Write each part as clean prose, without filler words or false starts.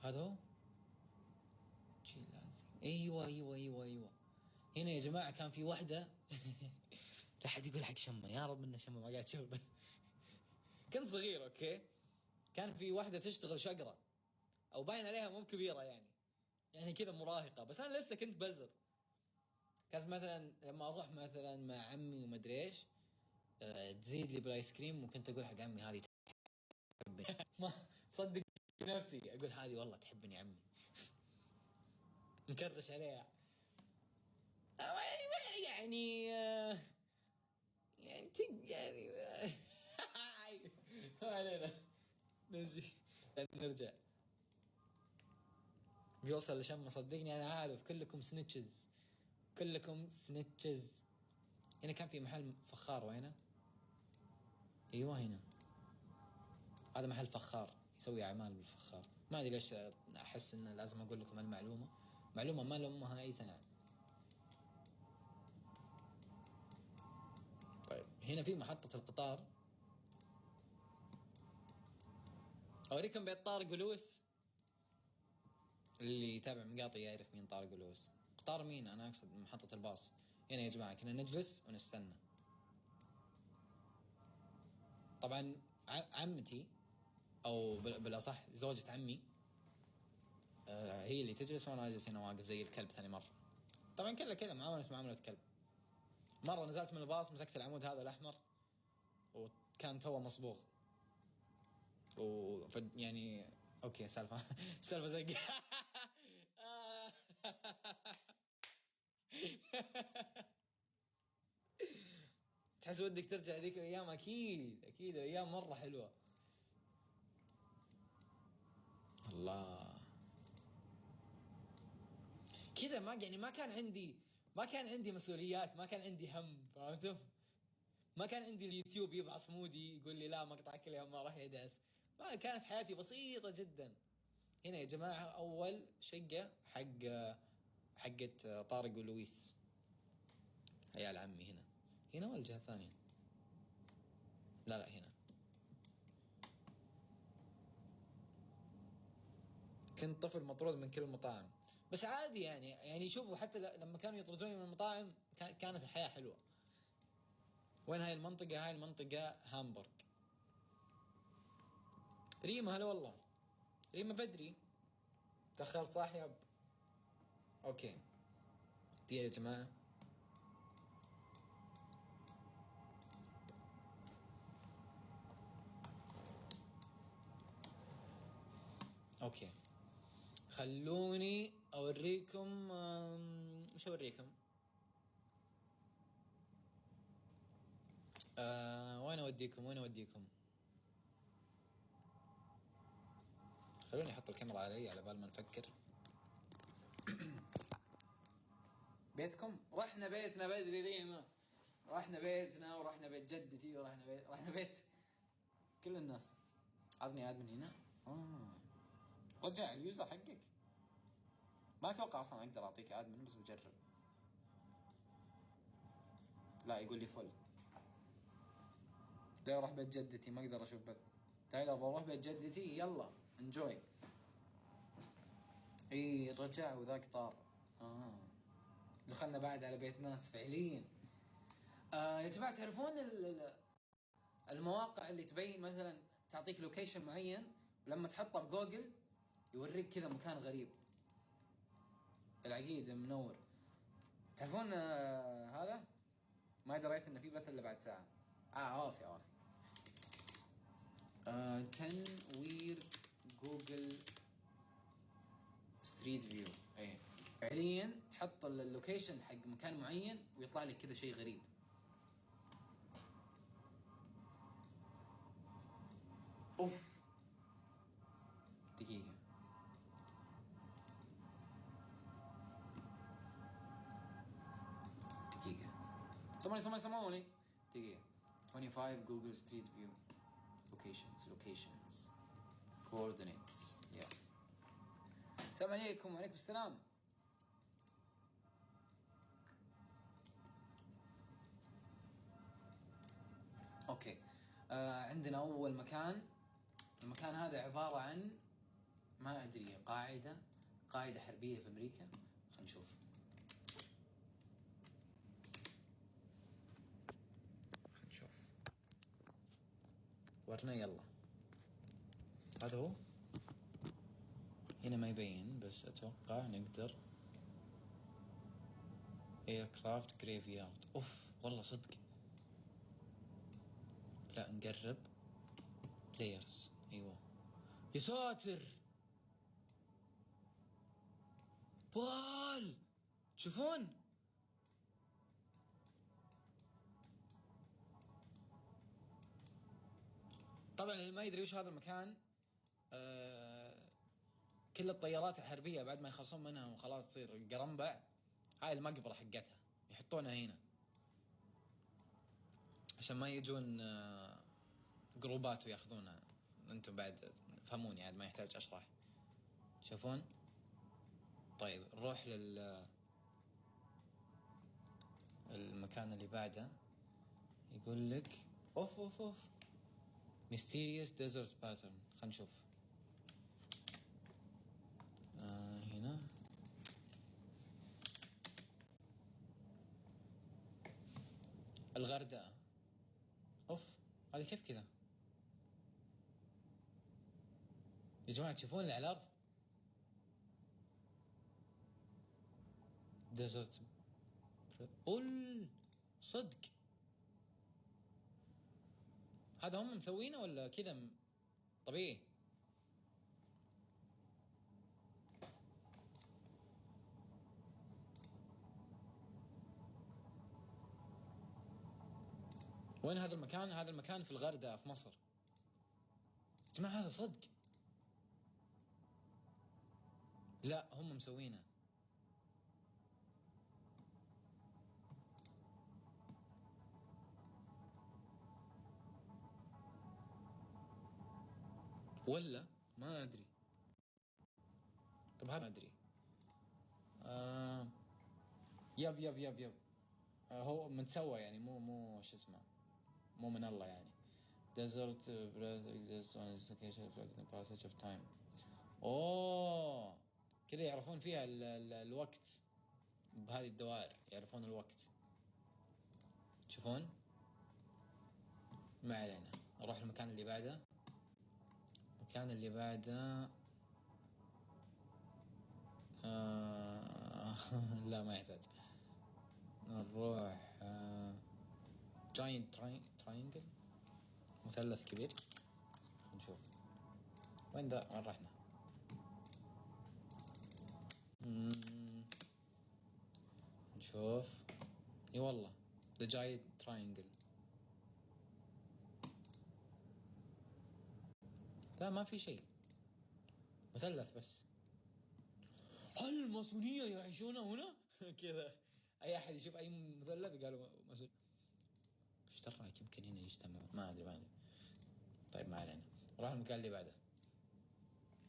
هذا هو ايوه. هنا يا جماعه كان في وحده لا حد يقول حق شمه، يا رب انه شمه ما قاعد تشوف. كنت صغير اوكي، كان في وحده تشتغل شقره او باين عليها مو كبيره يعني كذا مراهقه، بس انا لسه كنت بزر. كانت مثلا لما اروح مثلا مع عمي ومدري ايش تزيد لي بالايس كريم، وكنت اقول حق عمي هذه تحبني. ما صدق نفسي اقول هذه والله تحبني عمي. مكرش عليها يعني يعني ما علينا نمشي نرجع. بيوصل لشمة صدقني انا عارف كلكم سنتشز، كلكم سنتشز. هنا كان في محل فخار، وينه؟ ايوه هنا، هذا محل فخار يسوي اعمال بالفخار. ما ادري ليش احس انه لازم اقول لكم المعلومه، معلومه ما لامها اي سنه. طيب هنا في محطه القطار، اوريكم بيت طارق ولويس. اللي يتابع مقاطع يعرف مين طارق ولويس. قطار مين؟ انا اقصد محطه الباص. هنا يا جماعه كنا نجلس ونستنى. طبعا عمتي او بالاصح زوجة عمي هي اللي تجلس وانا اجلس هنا واقف زي الكلب ثاني مره. طبعا كلها معامله كلب. مره نزلت من الباص مسكت العمود هذا الاحمر وكان توه مصبوغ يعني اوكي سالفه سالفه زق. تحس ودك ترجع ذيك الايام؟ اكيد الايام مره حلوه. الله كذا ما كان عندي مسؤوليات، ما كان عندي هم، فهمتوا؟ ما كان عندي اليوتيوب يبعص مودي يقول لي لا مقطعك اليوم ما راح يدعس. ما كانت حياتي بسيطة جدا. هنا يا جماعة أول شقة حقت طارق ولويس، عيال عمي. هنا ولا الجهة الثانية؟ لا هنا. كنت طفل مطرود من كل المطاعم، بس عادي يعني شوفوا حتى لما كانوا يطردوني من المطاعم كانت الحياة حلوة. وين هاي المنطقة؟ هاي المنطقة هامبورغ. ريما هلا والله. ريما بدري تأخرت صح ياب؟ اوكي دي يا جماعة اوكي خلوني اوريكم ايش اوريكم. وين اوديكم خلوني احط الكاميرا علي على بال ما نفكر. بيتكم؟ رحنا بيتنا بدري ريما، رحنا بيتنا ورحنا بيت جدتي ورحنا بيت كل الناس. عطني ادمن هنا. رجع اليوزر حقك. ما اتوقع اصلا اقدر اعطيك ادمن بس بجرب. لا يقول لي فل. دا اروح بيت جدتي ما اقدر اشوف بث. تعال بروح بيت جدتي يلا انجوي. اي رجع وذاك طار. دخلنا بعد على بيت ناس فعليا. يا جماعه تعرفون المواقع اللي تبين مثلا تعطيك لوكيشن معين ولما تحطه بجوجل يوريك كذا مكان غريب. العقيد منور. تعرفون هذا ما دريت انه في بث الا بعد ساعه. عوافي 10 ويرد جوجل ستريت فيو. ايه فعليا تحط اللوكيشن حق مكان معين ويطلع لك كذا شيء غريب. اوف دقيقة سموني دقيقة. 25 جوجل ستريت فيو locations coordinates. السلام عليكم. وعليكم السلام. اوكي عندنا اول مكان. المكان هذا عبارة عن ما ادري قاعدة حربية في امريكا. خلينا نشوف. ورنا يلا. هذا هو. هنا ما يبين بس اتوقع نقدر. ايركرافت جريفيارد. اوف والله صدق. لا نقرب. بلايرز. ايوه يا ساتر. بال تشوفون طبعا اللي ما يدري وش هذا المكان، كل الطيارات الحربية بعد ما يخلصون منها وخلاص تصير قرنبع، هاي المقبرة حقتها يحطونها هنا عشان ما يجون جروبات وياخذونها. انتم بعد فهموني عاد ما يحتاج اشرح. شوفون. طيب نروح المكان اللي بعده. يقول لك اوف mysterious desert pattern. خلينا نشوف. هنا الغردقة. اوف هذه كيف كذا يا جماعة؟ تشوفون اللي على الأرض ديزرت. قول صدق. هذا هم مسوينه ولا كذا طبيعي؟ وين هذا المكان؟ هذا المكان في الغردقة في مصر يا جماعة. هذا صدق. لا هم مسوينه. ولا ما ادري. طب هذا ما ادري. يب هو متسوى يعني مو شو اسمه، مو من الله يعني. desert breath exists on its location reflecting the passage of time. اوه كذا يعرفون فيها الوقت بهذه الدوائر، يعرفون الوقت. تشوفون؟ ما علينا. نروح المكان اللي بعده. المكان اللي بعده لا ما يحتاج. نروح جاينت تراينجل، مثلث كبير. نشوف وين ذا، وين رحنا. نشوف. اي والله ذا جاينت تراينجل. لا ما في شيء، مثلث بس. هل الماسونية يعيشون هنا؟ كذا اي احد يشوف اي مثلث قالوا ماسون. ايش دراك يمكن هنا يجتمع، ما ادري. طيب ما علينا. نروح المكان اللي بعده.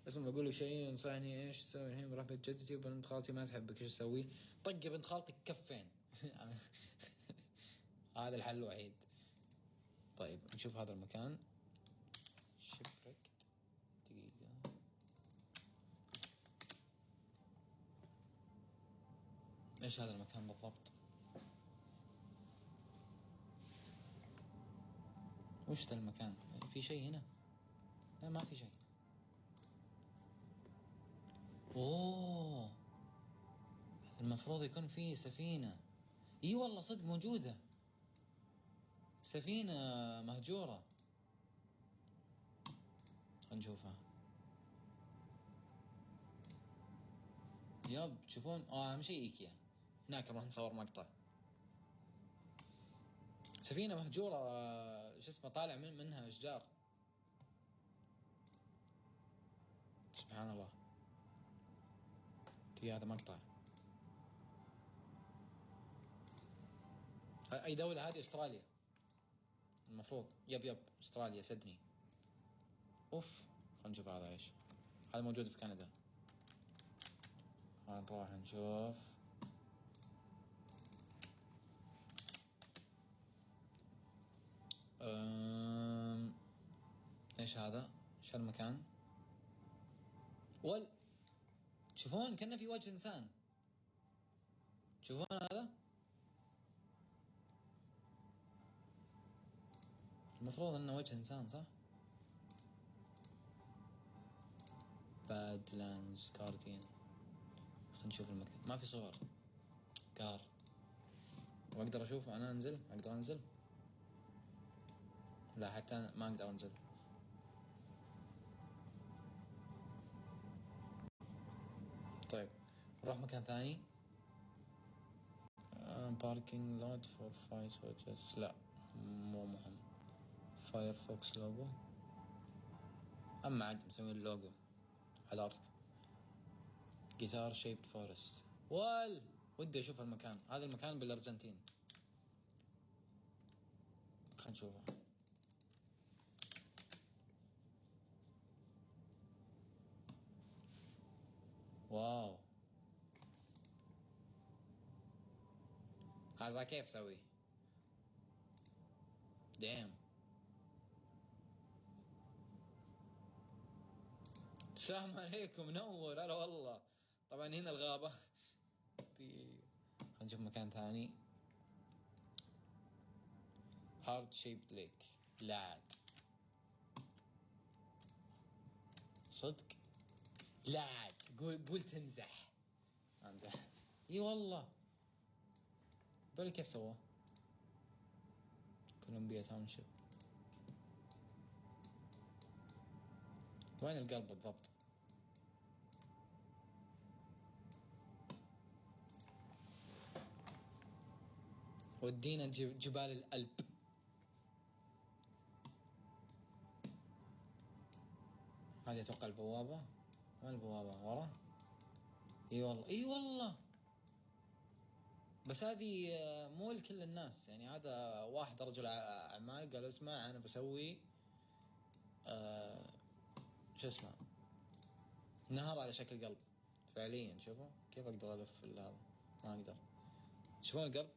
اسمه بقول له شيء ينصحني ايش اسوي الحين. بروح بيت جدتي وبنت خالتي ما تحبك، ايش اسوي؟ طق بنت خالتك كفين. هذا الحل الوحيد. طيب نشوف هذا المكان. شبركت. دقيقة. ايش هذا المكان بالضبط؟ وش ذا المكان؟ في شيء هنا؟ لا ما في شيء. اوه المفروض يكون في سفينة. اي والله صدق موجودة سفينة مهجورة. نشوفها. يب تشوفون. اهم شيء ايكيا. هناك نروح نصور مقطع. سفينة مهجورة شو اسمه، طالع منها اشجار. سبحان الله. في هذا مقطع. اي دولة هذه؟ استراليا المفروض. يب استراليا سيدني. اوف خلينا نشوف هذا ايش. هذا موجود في كندا. نروح نشوف. ايش هذا؟ ايش هالمكان؟ تشوفون كأنه في وجه إنسان. تشوفون هذا؟ المفروض انه وجه انسان صح؟ بادلاندز كارديان. خلينا نشوف المكان. ما في صور. كار. واقدر اشوف انا انزل؟ اقدر انزل؟ لا حتى ما اقدر انزل. طيب نروح مكان ثاني. باركينج لوت فور فايت وجز. لا مو مهم. فايرفوكس لوجو. اما عاد مسوي اللوجو على الارض. جيتار شيبد فورست. ودي اشوف المكان. هذا المكان بالارجنتين. خلينا نشوفه. واو هذا كيف سوي؟ دام. السلام عليكم منور. هلا والله. طبعا هنا الغابة. خلينا نشوف مكان ثاني. هارد شيبد ليك. لا عاد صدق. لا عاد قول تمزح. امزح. اي والله. دول كيف سووه؟ كولومبيا تاونشيب. وين القلب بالضبط؟ ودينا جبال الألب. هذه اتوقع البوابة. وين البوابة؟ ورا. اي والله اي والله. بس هذه مو لكل الناس يعني. هذا واحد رجل اعمال قال اسمع انا بسوي شو اسمه نهر على شكل قلب فعليا. شوفوا كيف اقدر الف هذا. ما اقدر. شوفون القلب.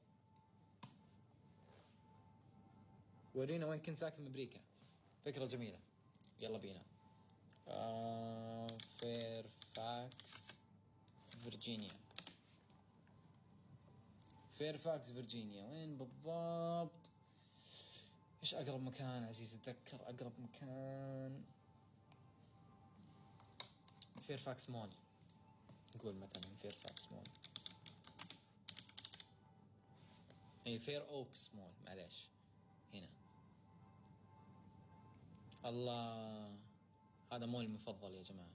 ورينا وين كنت ساكن بامريكا. فكرة جميلة. يلا بينا. فيرفاكس فيرجينيا. فيرفاكس فيرجينيا وين بالضبط؟ ايش اقرب مكان عزيز؟ اتذكر اقرب مكان فيرفاكس مول. نقول مثلا فيرفاكس مول. اي فير اوكس مول. معليش. هنا. الله هذا مول المفضل يا جماعة.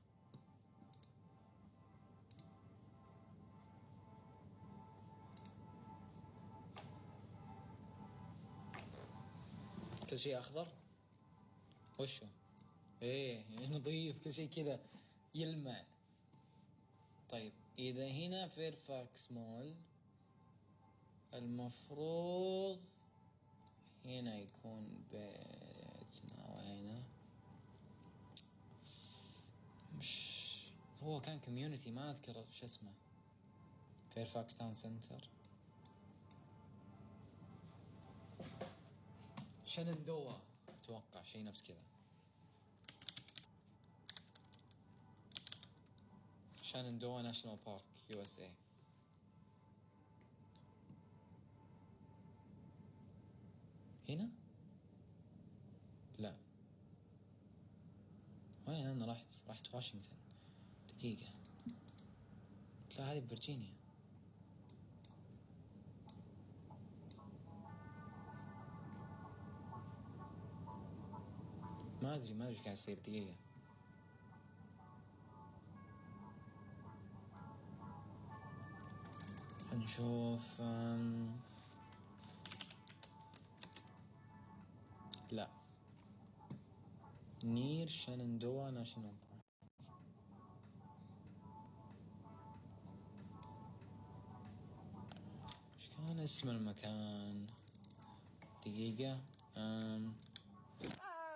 كل شيء اخضر. وشو؟ ايه نظيف كل شيء كذا يلمع. طيب اذا هنا فيرفاكس مول المفروض هنا يكون بيتنا. وهنا مش هو كان كوميونتي ما اذكر شو اسمه. فيرفاكس تاون سنتر. شنندوا اتوقع شيء نفس كذا. شنندوا ناشونال بارك يو اس اي. هنا؟ لا. وين انا رحت واشنطن. دقيقة. لا هذه بفرجينيا. ما ادري ايش قاعد يصير. دقيقة. نشوف. لا نير شنندوا ناشونال بارك. ايش كان اسم المكان؟ دقيقة.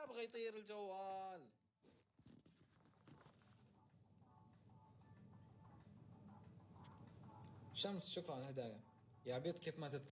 ابغى يطير الجوال. شمس شكرا على الهدايا. يا عبيط كيف ما تذكر